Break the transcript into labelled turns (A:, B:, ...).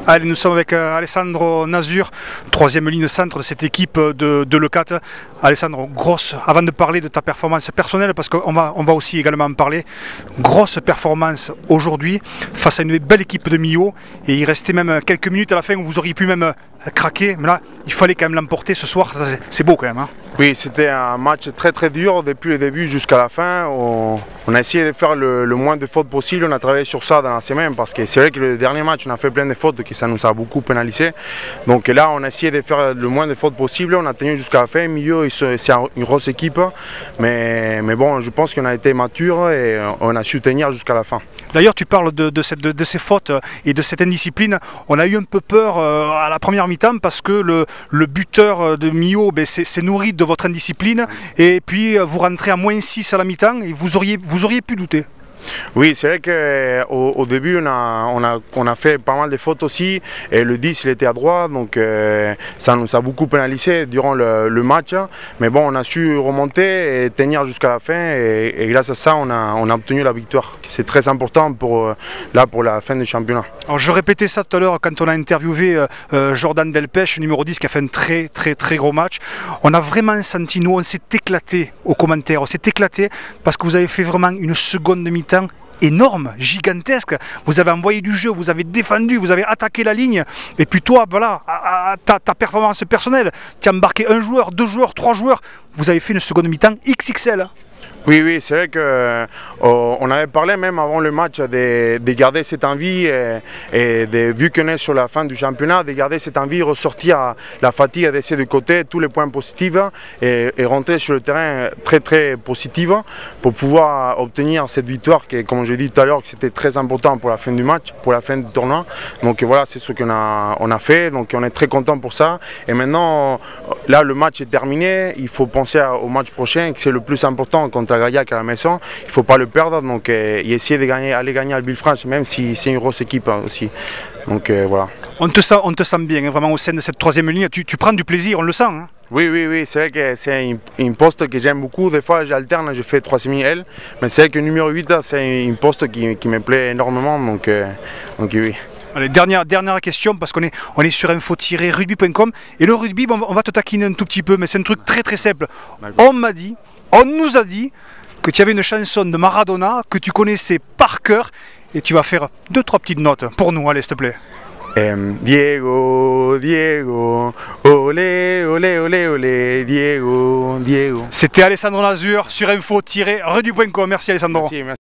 A: Allez, nous sommes avec Alessandro Nasur, troisième ligne centre de cette équipe de Leucate. Alessandro, avant de parler de ta performance personnelle, parce qu'on va aussi également en parler, grosse performance aujourd'hui face à une belle équipe de Millau, et il restait même quelques minutes à la fin où vous auriez pu même craquer, mais là il fallait quand même l'emporter ce soir, c'est beau quand même. Hein.
B: Oui, c'était un match très dur depuis le début jusqu'à la fin. On a essayé de faire le moins de fautes possible, on a travaillé sur ça dans la semaine parce que c'est vrai que le dernier match on a fait plein de fautes et ça nous a beaucoup pénalisé. Donc là on a essayé de faire le moins de fautes possible, on a tenu jusqu'à la fin. Milieu c'est une grosse équipe, mais bon, je pense qu'on a été mature et on a su tenir jusqu'à la fin.
A: D'ailleurs, tu parles de ces fautes et de cette indiscipline. On a eu un peu peur à la première mi-temps parce que le buteur de Millau s'est nourri de votre indiscipline, et puis vous rentrez à -6 à la mi-temps et vous auriez pu douter.
B: Oui, c'est vrai qu'au début on a fait pas mal de fautes aussi, et le 10 il était à droite, donc ça nous a beaucoup pénalisé durant le match, mais bon, on a su remonter et tenir jusqu'à la fin, et grâce à ça on a obtenu la victoire. C'est très important pour la fin du championnat.
A: Alors, je répétais ça tout à l'heure quand on a interviewé Jordan Delpech, numéro 10, qui a fait un très gros match. On a vraiment senti, nous on s'est éclaté aux commentaires, on s'est éclaté parce que vous avez fait vraiment une seconde mi-temps énorme, gigantesque. Vous avez envoyé du jeu, vous avez défendu, vous avez attaqué la ligne, et puis toi, voilà, ta performance personnelle, tu as embarqué un joueur, 2 joueurs, 3 joueurs, vous avez fait une seconde mi-temps XXL.
B: Oui, c'est vrai qu'on avait parlé même avant le match de garder cette envie, et vu qu'on est sur la fin du championnat, de garder cette envie, ressortir la fatigue, d'essayer de côté tous les points positifs et rentrer sur le terrain très positif pour pouvoir obtenir cette victoire qui, comme je l'ai dit tout à l'heure, c'était très important pour la fin du match, pour la fin du tournoi. Donc voilà, c'est ce qu'on a fait, donc on est très content pour ça. Et maintenant, là le match est terminé, il faut penser au match prochain, que c'est le plus important contre Gaillac à la maison, il ne faut pas le perdre, donc essayer de aller gagner à Villefranche, même si c'est une grosse équipe aussi. Donc voilà.
A: On te sent bien, hein, vraiment au sein de cette troisième ligne, tu prends du plaisir, on le sent. Hein.
B: Oui, c'est vrai que c'est une poste que j'aime beaucoup. Des fois j'alterne, je fais troisième ligne, mais c'est vrai que le numéro 8, c'est une poste qui me plaît énormément, donc oui.
A: Allez, dernière question, parce qu'on est sur info-rugby.com, et le rugby, on va te taquiner un tout petit peu, mais c'est un truc très simple. On nous a dit que tu avais une chanson de Maradona que tu connaissais par cœur, et tu vas faire 2-3 petites notes pour nous, allez, s'il te plaît.
B: Diego, olé, olé, olé, olé, Diego.
A: C'était Alessandro Nasur sur info-rugby.com. Merci Alessandro.
B: Merci.